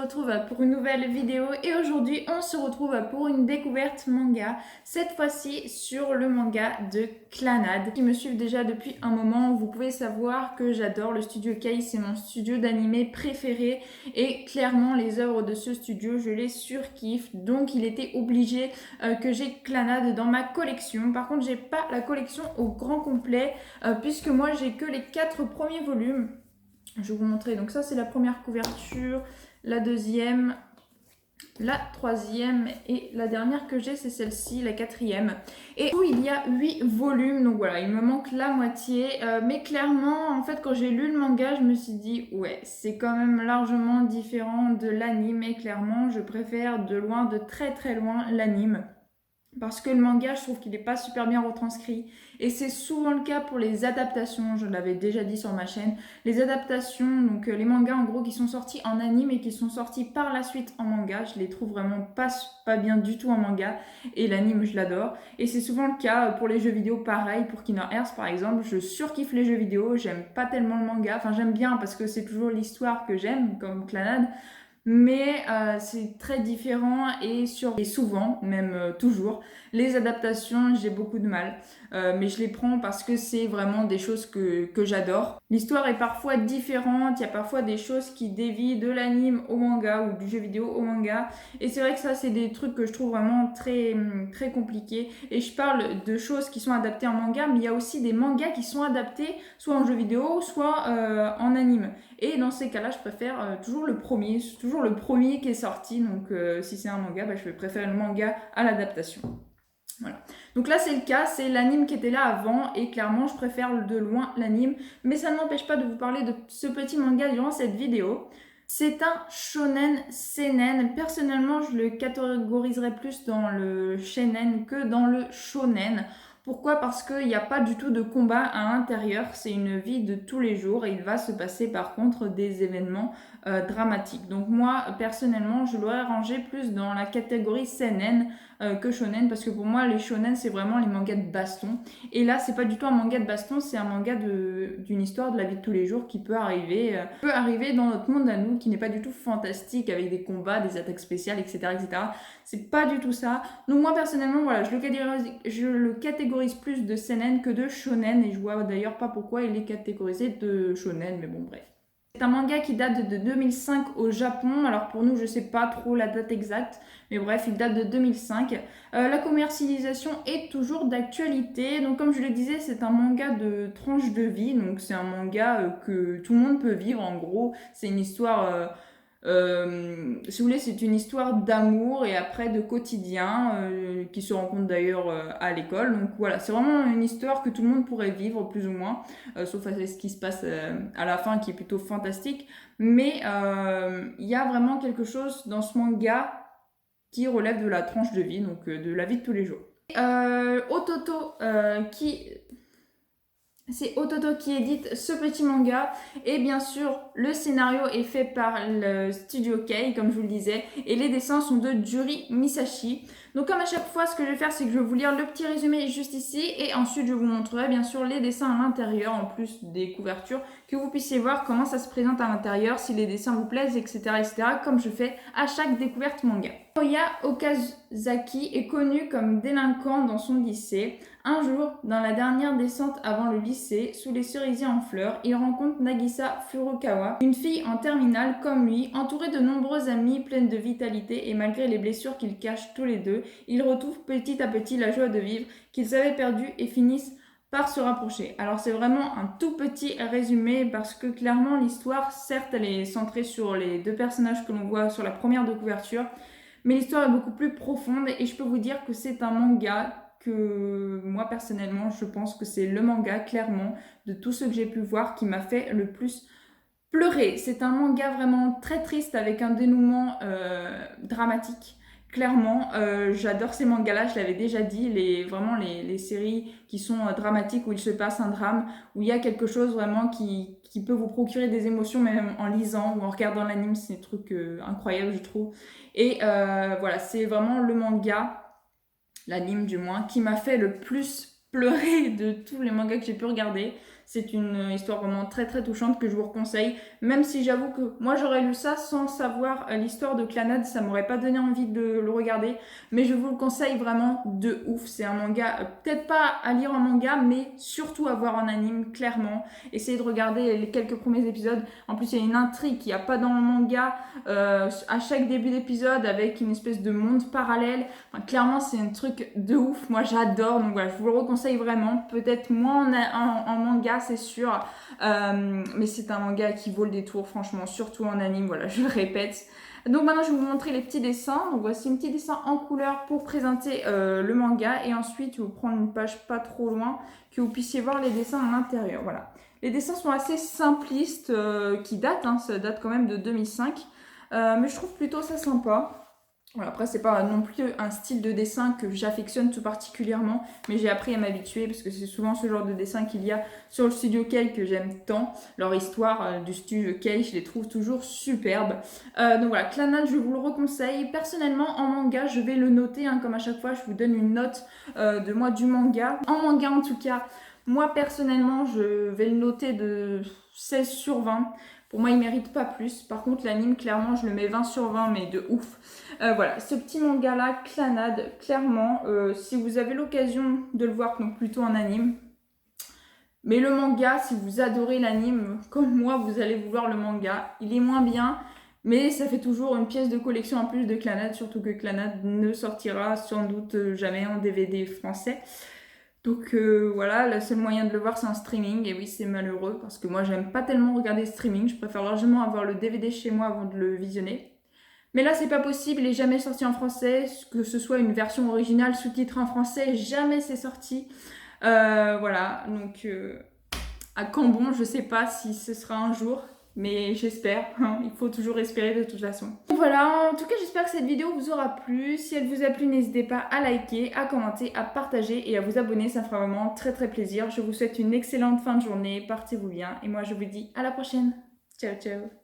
retrouve pour une nouvelle vidéo et aujourd'hui on se retrouve pour une découverte manga, cette fois-ci sur le manga de Clannad. Qui me suivent déjà depuis un moment, vous pouvez savoir que j'adore le studio Kai, c'est mon studio d'animé préféré et clairement les œuvres de ce studio je les surkiffe, donc il était obligé que j'ai Clannad dans ma collection. Par contre j'ai pas la collection au grand complet puisque moi j'ai que les 4 premiers volumes. Je vais vous montrer, donc ça c'est la première couverture, la deuxième, la troisième et la dernière que j'ai c'est celle-ci, la quatrième. Et où il y a 8 volumes, donc voilà, il me manque la moitié. Mais clairement, en fait, quand j'ai lu le manga, je me suis dit, ouais, c'est quand même largement différent de l'anime. Et clairement, je préfère de loin, de très très loin, l'anime. Parce que le manga, je trouve qu'il n'est pas super bien retranscrit. Et c'est souvent le cas pour les adaptations, je l'avais déjà dit sur ma chaîne. Les adaptations, donc les mangas en gros qui sont sortis en anime et qui sont sortis par la suite en manga, je les trouve vraiment pas bien du tout en manga. Et l'anime, je l'adore. Et c'est souvent le cas pour les jeux vidéo, pareil. Pour Kingdom Hearts par exemple, je surkiffe les jeux vidéo, j'aime pas tellement le manga. Enfin, j'aime bien parce que c'est toujours l'histoire que j'aime, comme Clannad. Mais c'est très différent et souvent, même toujours, les adaptations, j'ai beaucoup de mal. Mais je les prends parce que c'est vraiment des choses que j'adore. L'histoire est parfois différente, il y a parfois des choses qui dévient de l'anime au manga ou du jeu vidéo au manga. Et c'est vrai que ça, c'est des trucs que je trouve vraiment très, très compliqués. Et je parle de choses qui sont adaptées en manga, mais il y a aussi des mangas qui sont adaptés soit en jeu vidéo, soit en anime. Et dans ces cas-là, je préfère toujours le premier qui est sorti. Donc si c'est un manga, je vais préférer le manga à l'adaptation. Voilà. Donc là, c'est le cas, c'est l'anime qui était là avant et clairement, je préfère de loin l'anime. Mais ça ne m'empêche pas de vous parler de ce petit manga durant cette vidéo. C'est un shonen seinen. Personnellement, je le catégoriserais plus dans le seinen que dans le shonen. Pourquoi? Parce qu'il n'y a pas du tout de combat à l'intérieur, c'est une vie de tous les jours et il va se passer par contre des événements dramatiques. Donc moi, personnellement, je l'aurais rangé plus dans la catégorie seinen que shonen parce que pour moi, les shonen, c'est vraiment les mangas de baston. Et là, c'est pas du tout un manga de baston, c'est un manga d'une histoire de la vie de tous les jours qui peut arriver dans notre monde à nous, qui n'est pas du tout fantastique avec des combats, des attaques spéciales, etc., etc. C'est pas du tout ça. Donc moi personnellement, voilà, je le catégorise plus de seinen que de shonen et je vois d'ailleurs pas pourquoi il est catégorisé de shonen, mais bon bref. C'est un manga qui date de 2005 au Japon. Alors pour nous, je sais pas trop la date exacte, mais bref, il date de 2005. La commercialisation est toujours d'actualité. Donc comme je le disais, c'est un manga de tranche de vie. Donc c'est un manga que tout le monde peut vivre. En gros, c'est une histoire... si vous voulez, c'est une histoire d'amour et après de quotidien qui se rencontre d'ailleurs à l'école. Donc voilà, c'est vraiment une histoire que tout le monde pourrait vivre plus ou moins, sauf à ce qui se passe à la fin qui est plutôt fantastique. Mais il y a vraiment quelque chose dans ce manga qui relève de la tranche de vie, donc de la vie de tous les jours. Ototo c'est Ototo qui édite ce petit manga et bien sûr le scénario est fait par le studio Kei comme je vous le disais et les dessins sont de Juri Misashi. Donc comme à chaque fois ce que je vais faire c'est que je vais vous lire le petit résumé juste ici et ensuite je vous montrerai bien sûr les dessins à l'intérieur en plus des couvertures que vous puissiez voir comment ça se présente à l'intérieur, si les dessins vous plaisent etc., etc. comme je fais à chaque découverte manga. Oya Okazaki est connu comme délinquant dans son lycée. Un jour, dans la dernière descente avant le lycée, sous les cerisiers en fleurs, il rencontre Nagisa Furukawa, une fille en terminale comme lui, entourée de nombreux amis pleines de vitalité et malgré les blessures qu'ils cachent tous les deux, ils retrouvent petit à petit la joie de vivre qu'ils avaient perdue et finissent par se rapprocher. Alors c'est vraiment un tout petit résumé parce que clairement l'histoire, certes elle est centrée sur les deux personnages que l'on voit sur la première de couverture, mais l'histoire est beaucoup plus profonde et je peux vous dire que c'est un manga que moi personnellement je pense que c'est le manga clairement de tout ce que j'ai pu voir qui m'a fait le plus pleurer. C'est un manga vraiment très triste avec un dénouement dramatique. Clairement, j'adore ces mangas-là, je l'avais déjà dit, vraiment les séries qui sont dramatiques où il se passe un drame, où il y a quelque chose vraiment qui peut vous procurer des émotions même en lisant ou en regardant l'anime, c'est des trucs incroyables je trouve. Et voilà, c'est vraiment le manga l'anime du moins, qui m'a fait le plus pleurer de tous les mangas que j'ai pu regarder. C'est une histoire vraiment très très touchante que je vous conseille. Même si j'avoue que moi j'aurais lu ça sans savoir l'histoire de Clannad, ça m'aurait pas donné envie de le regarder. Mais je vous le conseille vraiment de ouf. C'est un manga, peut-être pas à lire en manga, mais surtout à voir en anime, clairement. Essayez de regarder les quelques premiers épisodes. En plus, il y a une intrigue qu'il n'y a pas dans le manga à chaque début d'épisode avec une espèce de monde parallèle. Enfin, clairement, c'est un truc de ouf. Moi, j'adore. Donc voilà, je vous le conseille vraiment. Peut-être moins en manga, c'est sûr. Mais c'est un manga qui vaut le détour, franchement, surtout en anime. Voilà, je le répète. Donc maintenant, je vais vous montrer les petits dessins. Donc voici un petit dessin en couleur pour présenter le manga. Et ensuite, je vais vous prendre une page pas trop loin, que vous puissiez voir les dessins à l'intérieur. Voilà. Les dessins sont assez simplistes, qui datent, hein, ça date quand même de 2005. Mais je trouve plutôt ça sympa. Voilà, après, c'est pas non plus un style de dessin que j'affectionne tout particulièrement, mais j'ai appris à m'habituer parce que c'est souvent ce genre de dessin qu'il y a sur le studio Kei que j'aime tant. Leur histoire du studio Kei, je les trouve toujours superbes. Donc voilà, Clannad, je vous le reconseille. Personnellement, en manga, je vais le noter, hein, comme à chaque fois, je vous donne une note de moi du manga. En manga, en tout cas, moi personnellement, je vais le noter de 16 sur 20. Pour moi, il mérite pas plus. Par contre, l'anime, clairement, je le mets 20 sur 20, mais de ouf. Voilà, ce petit manga-là, Clannad, clairement, si vous avez l'occasion de le voir, donc plutôt en anime. Mais le manga, si vous adorez l'anime, comme moi, vous allez vouloir le manga. Il est moins bien, mais ça fait toujours une pièce de collection en plus de Clannad, surtout que Clannad ne sortira sans doute jamais en DVD français. Donc voilà, le seul moyen de le voir c'est en streaming, et oui c'est malheureux parce que moi j'aime pas tellement regarder le streaming, je préfère largement avoir le DVD chez moi avant de le visionner. Mais là c'est pas possible, il est jamais sorti en français, que ce soit une version originale sous-titrée en français, jamais c'est sorti. Voilà, donc à quand bon, je sais pas si ce sera un jour. Mais j'espère, hein, il faut toujours espérer de toute façon. Voilà, en tout cas j'espère que cette vidéo vous aura plu. Si elle vous a plu, n'hésitez pas à liker, à commenter, à partager et à vous abonner, ça me fera vraiment très très plaisir. Je vous souhaite une excellente fin de journée, portez-vous bien et moi je vous dis à la prochaine. Ciao ciao.